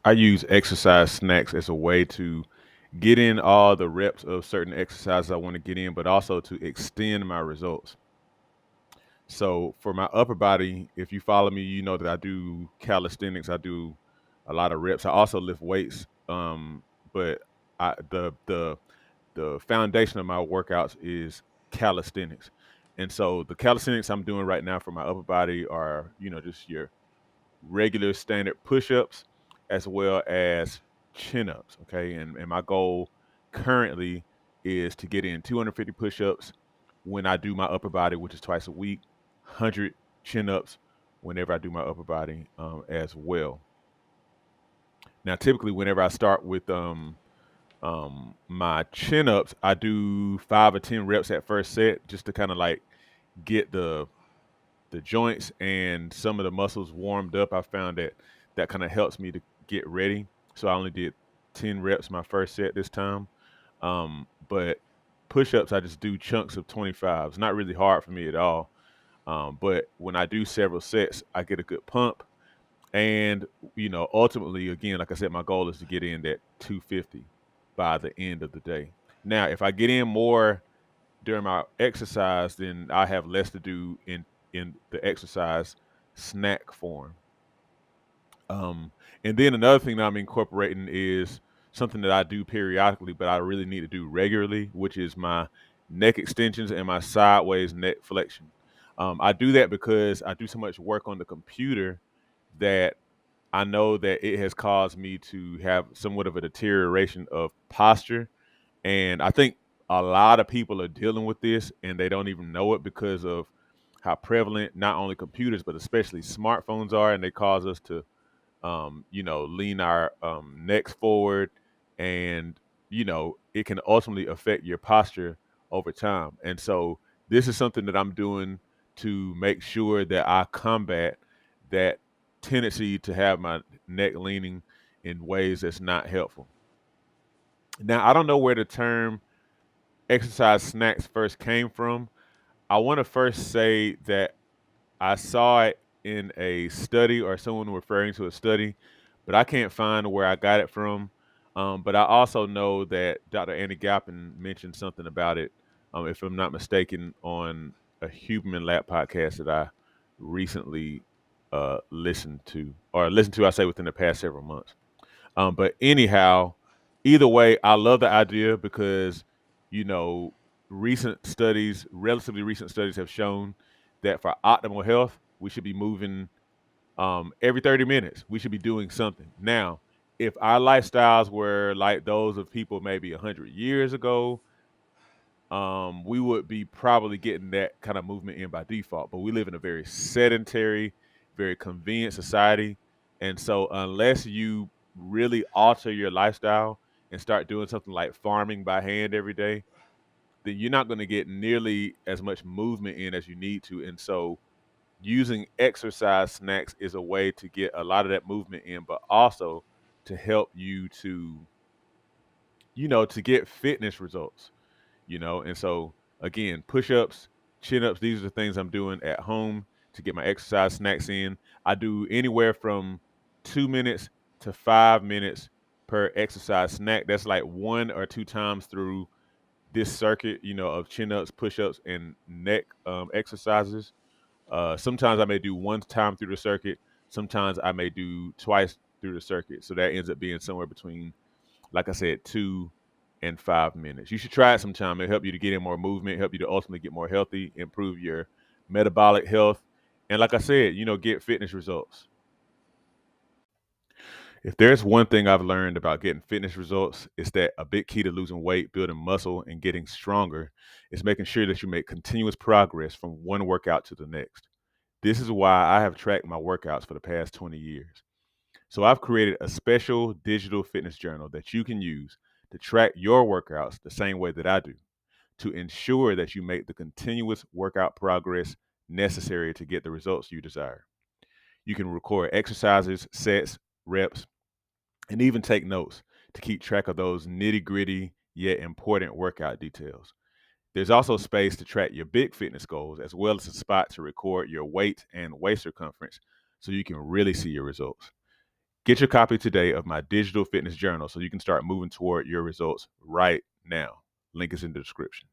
I use exercise snacks as a way to get in all the reps of certain exercises I want to get in, but also to extend my results. So for my upper body, if you follow me, you know that I do calisthenics. I do a lot of reps. I also lift weights. But I the foundation of my workouts is calisthenics. And so the calisthenics I'm doing right now for my upper body are, just your regular standard push-ups as well as chin-ups. Okay. And my goal currently is to get in 250 push-ups when I do my upper body, which is twice a week, 100 chin-ups whenever I do my upper body as well. Now, typically, whenever I start with my chin-ups, I do 5 or 10 reps at first set just to kind of like get the joints and some of the muscles warmed up. I found that that kind of helps me to get ready. So I only did 10 reps my first set this time. But push-ups, I just do chunks of 25. It's not really hard for me at all. But when I do several sets, I get a good pump. And, ultimately, again, like I said, my goal is to get in that 250 by the end of the day. Now, if I get in more during my exercise, then I have less to do in the exercise snack form. And then another thing that I'm incorporating is something that I do periodically, but I really need to do regularly, which is my neck extensions and my sideways neck flexion. I do that because I do so much work on the computer that I know that it has caused me to have somewhat of a deterioration of posture. And I think a lot of people are dealing with this and they don't even know it because of how prevalent not only computers, but especially smartphones are. And they cause us to, lean our necks forward. And, it can ultimately affect your posture over time. And so this is something that I'm doing to make sure that I combat that tendency to have my neck leaning in ways that's not helpful. Now, I don't know where the term exercise snacks first came from. I want to first say that I saw it in a study or someone referring to a study, but I can't find where I got it from. But I also know that Dr. Andy Galpin mentioned something about it, if I'm not mistaken, on a Huberman Lab podcast that I recently listened to, I say, within the past several months. But anyhow, either way, I love the idea because, you know, relatively recent studies have shown that for optimal health, we should be moving every 30 minutes. We should be doing something. Now, if our lifestyles were like those of people maybe 100 years ago, we would be probably getting that kind of movement in by default. But we live in a very sedentary, very convenient society. And so, unless you really alter your lifestyle and start doing something like farming by hand every day, then you're not going to get nearly as much movement in as you need to. And so, using exercise snacks is a way to get a lot of that movement in, but also to help you to get fitness results. And so again, push-ups, chin-ups, these are the things I'm doing at home to get my exercise snacks in. I do anywhere from 2 minutes to 5 minutes per exercise snack. That's like one or two times through this circuit, of chin-ups, push-ups, and neck exercises. Sometimes I may do one time through the circuit. Sometimes I may do twice through the circuit. So that ends up being somewhere between, like I said, 2 and 5 minutes. You should try it sometime. It'll help you to get in more movement, help you to ultimately get more healthy, improve your metabolic health, and like I said, get fitness results. If there's one thing I've learned about getting fitness results, it's that a big key to losing weight, building muscle, and getting stronger is making sure that you make continuous progress from one workout to the next. This is why I have tracked my workouts for the past 20 years. So I've created a special digital fitness journal that you can use to track your workouts the same way that I do, to ensure that you make the continuous workout progress necessary to get the results you desire. You can record exercises, sets, reps, and even take notes to keep track of those nitty gritty yet important workout details. There's also space to track your big fitness goals as well as a spot to record your weight and waist circumference so you can really see your results. Get your copy today of my digital fitness journal so you can start moving toward your results right now. Link is in the description.